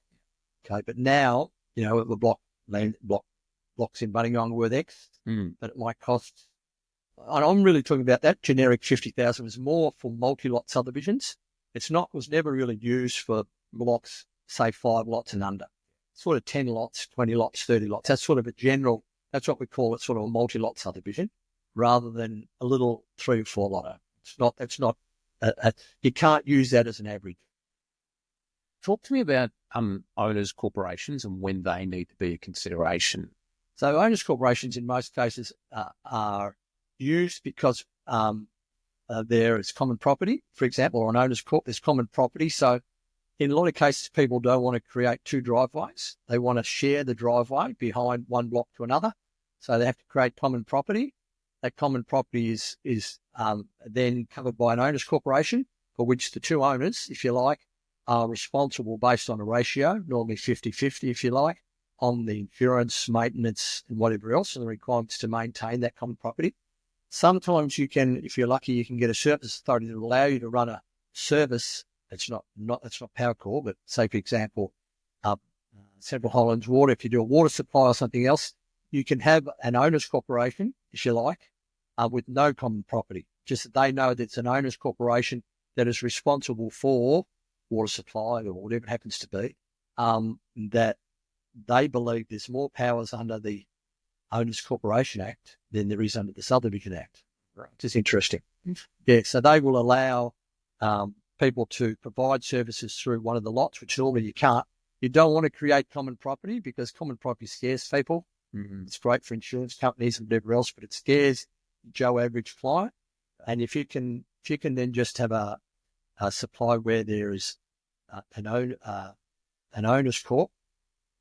Okay, but now the blocks in Bunningong were worth X, but it might cost. And I'm really talking about that generic $50,000 was more for multi-lot subdivisions. Was never really used for blocks, say 5 lots and under. Sort of 10 lots, 20 lots, 30 lots. That's sort of a general. That's what we call it, sort of a multi-lot subdivision, rather than a little 3 or 4 lotter. That's not. You can't use that as an average. Talk to me about owners' corporations and when they need to be a consideration. So owners' corporations in most cases are used because there is common property. For example, or an owner's corp, there's common property. So in a lot of cases, people don't want to create 2 driveways. They want to share the driveway behind one block to another. So they have to create common property. That common property is then covered by an owner's corporation, for which the 2 owners, if you like, are responsible based on a ratio, normally 50-50, if you like, on the insurance, maintenance, and whatever else, and the requirements to maintain that common property. Sometimes you can, if you're lucky, you can get a service authority that will allow you to run a service. It's not power core, but say, for example, Central Highlands Water, if you do a water supply or something else, you can have an owner's corporation, if you like, with no common property, just that they know that it's an owner's corporation that is responsible for water supply or whatever it happens to be, that they believe there's more powers under the Owners Corporation Act than there is under the Subdivision Act. Right. Which is interesting. Yeah, so they will allow people to provide services through one of the lots, which normally you can't. You don't want to create common property because common property scares people. Mm-hmm. It's great for insurance companies and whatever else, but it scares Joe average client. And if you can then just have a supply where there is an owner's corp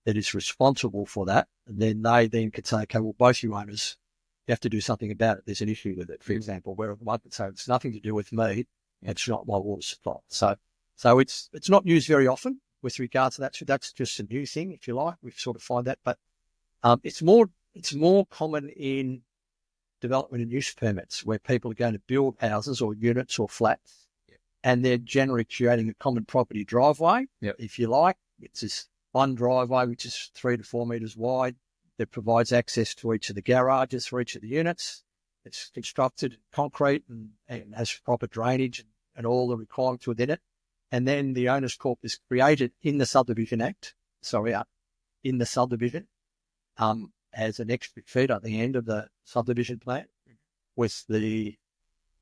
that is responsible for that, and then they then could say, okay, well, both you owners, you have to do something about it. There's an issue with it, for example, where one could say it's nothing to do with me, it's not my water supply. So it's not used very often with regards to that. So that's just a new thing, if you like. We sort of find that, but it's more common in development and use permits where people are going to build houses or units or flats, and they're generally creating a common property driveway, if you like. It's this one driveway which is 3 to 4 metres wide that provides access to each of the garages for each of the units. It's constructed in concrete and has proper drainage and all the requirements within it. And then the Owners Corp is created in the Subdivision Act, in the subdivision, as an extra feed at the end of the subdivision plan with the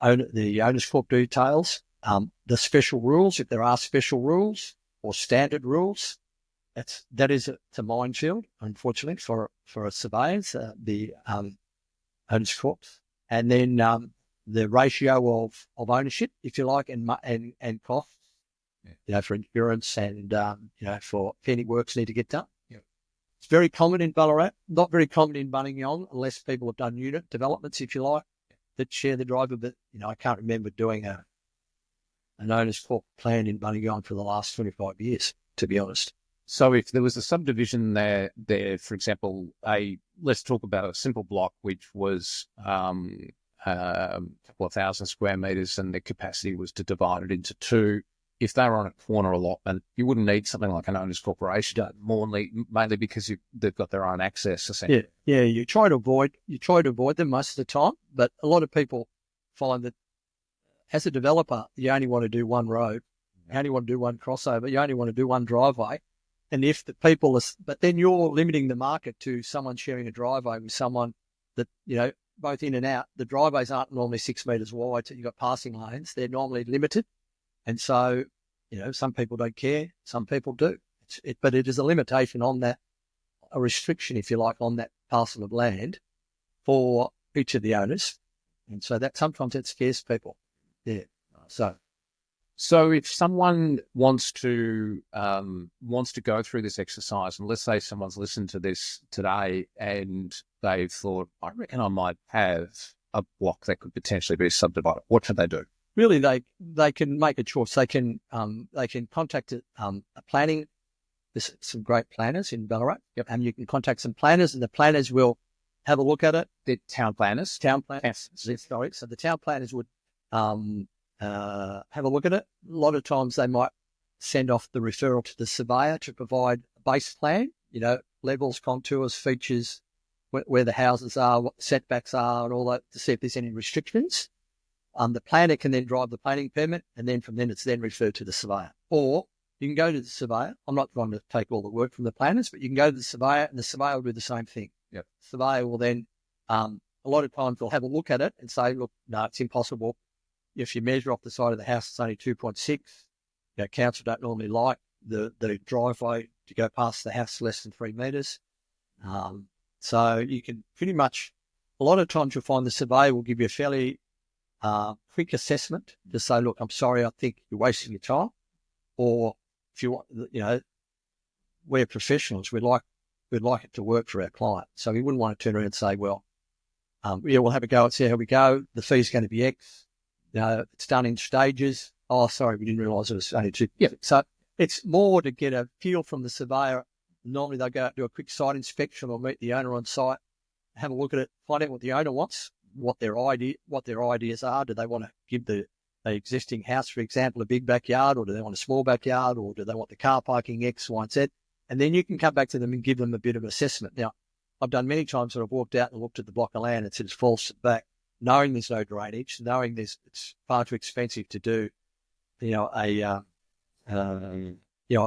Owners Corp details, the special rules, if there are special rules or standard rules. That is a minefield, unfortunately, for a surveyors, the Owners Corp. And then the ratio of ownership, if you like, and costs, for insurance and, for if any works need to get done. It's very common in Ballarat, not very common in Bunningong, unless people have done unit developments, if you like, that share the driver. But, I can't remember doing an Owners Corp plan in Bunningong for the last 25 years, to be honest. So if there was a subdivision there, for example, let's talk about a simple block, which was a couple of thousand square metres, and the capacity was to divide it into 2. if they were on a corner allotment, you wouldn't need something like an owner's corporation, mainly because they've got their own access, essentially. Yeah. You try to avoid them most of the time, but a lot of people find that as a developer, you only want to do one road, you only want to do one crossover, you only want to do one driveway. And if the people are, but then you're limiting the market to someone sharing a driveway with someone that, both in and out. The driveways aren't normally 6 metres wide, so you've got passing lanes. They're normally limited. And so, some people don't care, some people do. But it is a limitation on that, a restriction, if you like, on that parcel of land for each of the owners. And so that sometimes it scares people. Yeah. So if someone wants to go through this exercise, and let's say someone's listened to this today and they've thought, I reckon I might have a block that could potentially be subdivided, what should they do? Really, they can make a choice. They can contact a planning. There's some great planners in Ballarat, and you can contact some planners, and the planners will have a look at it. They're town planners. Yes. Sorry. So the town planners would have a look at it. A lot of times they might send off the referral to the surveyor to provide a base plan, levels, contours, features, where the houses are, what the setbacks are, and all that, to see if there's any restrictions. The planner can then drive the planning permit, and then from then it's then referred to the surveyor. Or you can go to the surveyor. I'm not trying to take all the work from the planners, but you can go to the surveyor, and the surveyor will do the same thing. Yep. The surveyor will then, a lot of times they'll have a look at it and say, look, no, it's impossible. If you measure off the side of the house, it's only 2.6. Council don't normally like the driveway to go past the house less than 3 metres. So you can pretty much, a lot of times you'll find the surveyor will give you a fairly quick assessment to say, look, I'm sorry, I think you're wasting your time. Or if you want, we're professionals. We'd like it to work for our client. So we wouldn't want to turn around and say, well, we'll have a go and see how we go. The fee's going to be X. It's done in stages. Oh, sorry, we didn't realise it was only 2. Yeah. So it's more to get a feel from the surveyor. Normally they'll go out and do a quick site inspection or meet the owner on site, have a look at it, find out what the owner wants, what their ideas are. Do they want to give the existing house, for example, a big backyard, or do they want a small backyard, or do they want the car parking X, Y, and Z? And then you can come back to them and give them a bit of assessment. Now, I've done many times that I've walked out and looked at the block of land and said it's false back, knowing there's no drainage, knowing it's far too expensive to do, a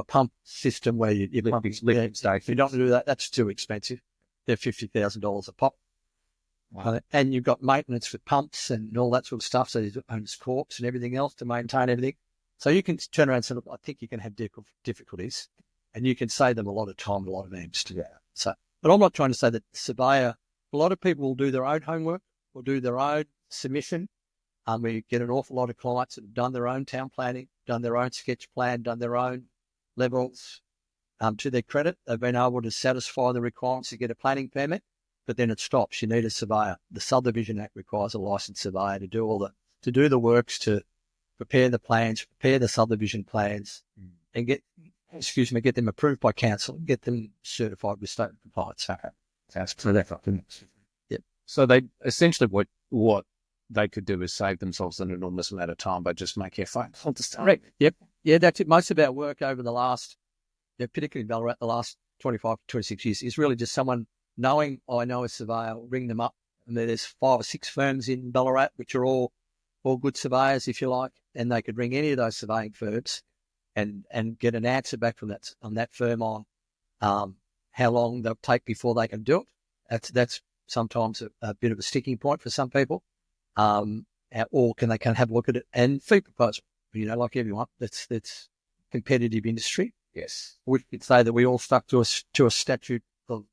pump system where you pump lift station. If you don't do that, that's too expensive. They're $50,000 a pop. Wow. And you've got maintenance for pumps and all that sort of stuff. So there's owner's corps and everything else to maintain everything. So you can turn around and say, look, I think you can have difficulties, and you can save them a lot of time, a lot of angst. Yeah. So, but I'm not trying to say that the surveyor, a lot of people will do their own homework, will do their own submission. We get an awful lot of clients that have done their own town planning, done their own sketch plan, done their own levels. To their credit, they've been able to satisfy the requirements to get a planning permit, but then it stops. You need a surveyor. The Subdivision Act requires a licensed surveyor to do the works, to prepare the plans, prepare the subdivision plans, and get them approved by council, and get them certified with state compliance. That's yeah. So they essentially what they could do is save themselves an enormous amount of time by just making a phone call to start. Correct. Yep. Yeah, that's it. Most of our work over the last, particularly in Ballarat, the last 25 to 26 years, is really just someone knowing, I know a surveyor, I'll ring them up. And there's 5 or 6 firms in Ballarat, which are all good surveyors, if you like, and they could ring any of those surveying firms and get an answer back from that firm on how long they'll take before they can do it. That's sometimes a bit of a sticking point for some people. Or can they have a look at it and fee proposal? Like everyone, that's competitive industry. Yes, we could say that we all stuck to a statute of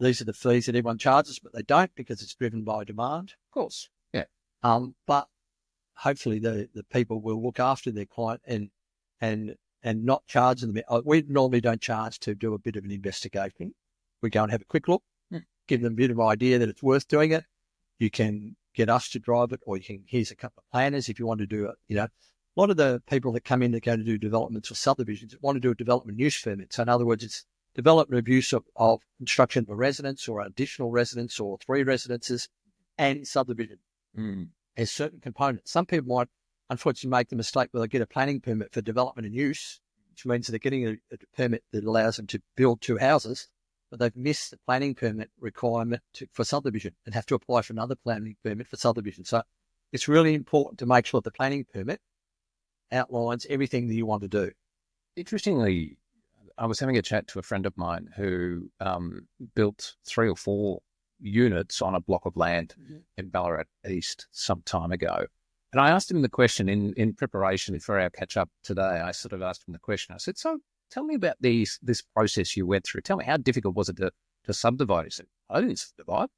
these are the fees that everyone charges, but they don't, because it's driven by demand. Of course, yeah. But hopefully the people will look after their client and not charge them. We normally don't charge to do a bit of an investigation. We go and have a quick look, give them a bit of idea that it's worth doing it. You can get us to drive it, or here's a couple of planners if you want to do it. A lot of the people that come in that go to do developments or subdivisions want to do a development use permit. So in other words, it's development of use of construction of a residence or additional residence or 3 residences and subdivision. There's certain components. Some people might unfortunately make the mistake where they get a planning permit for development and use, which means they're getting a permit that allows them to build 2 houses, but they've missed the planning permit requirement for subdivision and have to apply for another planning permit for subdivision. So it's really important to make sure the planning permit outlines everything that you want to do. Interestingly, I was having a chat to a friend of mine who built 3 or 4 units on a block of land in Ballarat East some time ago. And I asked him the question in preparation for our catch-up today. I sort of asked him the question. I said, so tell me about this process you went through. Tell me, how difficult was it to subdivide? He said, I didn't subdivide.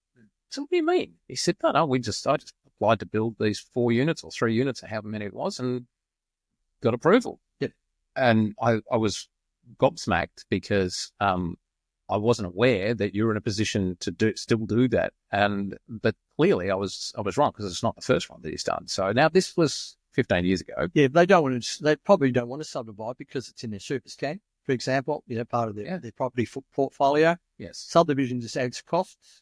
So what do you mean? He said, no, I just applied to build these 4 units or 3 units or however many it was and got approval. Yep. And I was gobsmacked because I wasn't aware that you were in a position to still do that. But clearly I was wrong, because it's not the first one that he's done. So now this was 15 years ago. Yeah, they probably don't want to subdivide because it's in their super scan, for example, part of their property portfolio. Yes. Subdivision just adds costs,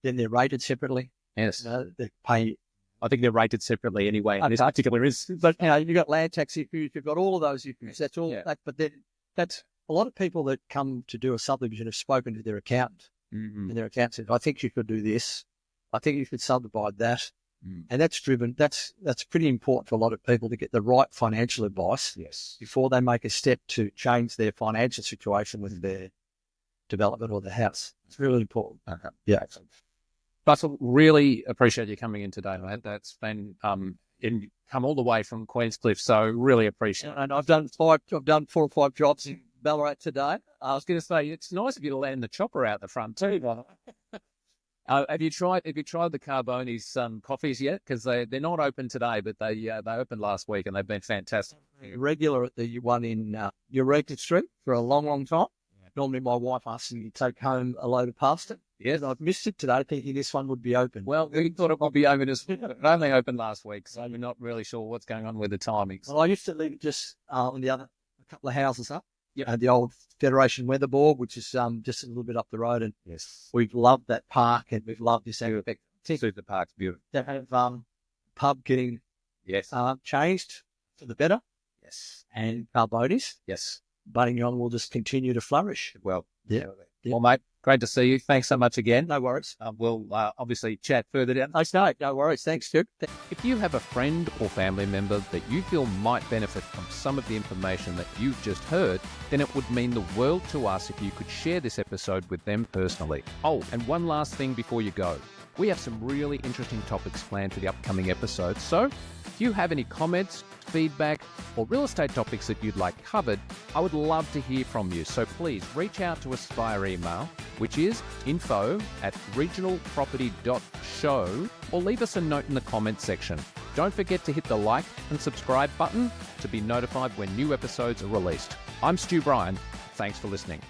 then they're rated separately. Yes. They pay. I think they're rated separately anyway. In this particular is, but you've got land tax issues, you've got all of those issues. That's all. Yeah. But then that's a lot of people that come to do a subdivision have spoken to their accountant, and their accountant said, "I think you should do this. I think you should subdivide that." And that's pretty important for a lot of people to get the right financial advice before they make a step to change their financial situation with their development or the house. It's really important. Okay. Yeah. Russell, really appreciate you coming in today, mate. That's been come all the way from Queenscliff, so really appreciate it. And I've done 4 or 5 jobs in Ballarat today. I was going to say, it's nice of you to land the chopper out the front too. Have you tried the Carboni's coffees yet? Because they're not open today, but they opened last week and they've been fantastic. Regular at the one in Eureka Street for a long, long time. Normally my wife asks me to take home a load of pasta. Yes, I've missed it today, thinking this one would be open. Well, we thought it would be open it only opened last week, so we're not really sure what's going on with the timings. Well, I used to live just on a couple of houses up. The old Federation Weather Board, which is just a little bit up the road, and we've loved that park and we've loved this aspect. The park's beautiful. They have pub getting changed for the better. Yes, and Carboni's. Yes, Buddingong will just continue to flourish. Well, Well, mate, great to see you. Thanks so much again. No worries. We'll obviously chat further down. No worries. Thanks, Stu. If you have a friend or family member that you feel might benefit from some of the information that you've just heard, then it would mean the world to us if you could share this episode with them personally. Oh, and one last thing before you go. We have some really interesting topics planned for the upcoming episodes, so if you have any comments, feedback, or real estate topics that you'd like covered, I would love to hear from you. So please reach out to us via email, which is info@regionalproperty.show, or leave us a note in the comments section. Don't forget to hit the like and subscribe button to be notified when new episodes are released. I'm Stu Brien. Thanks for listening.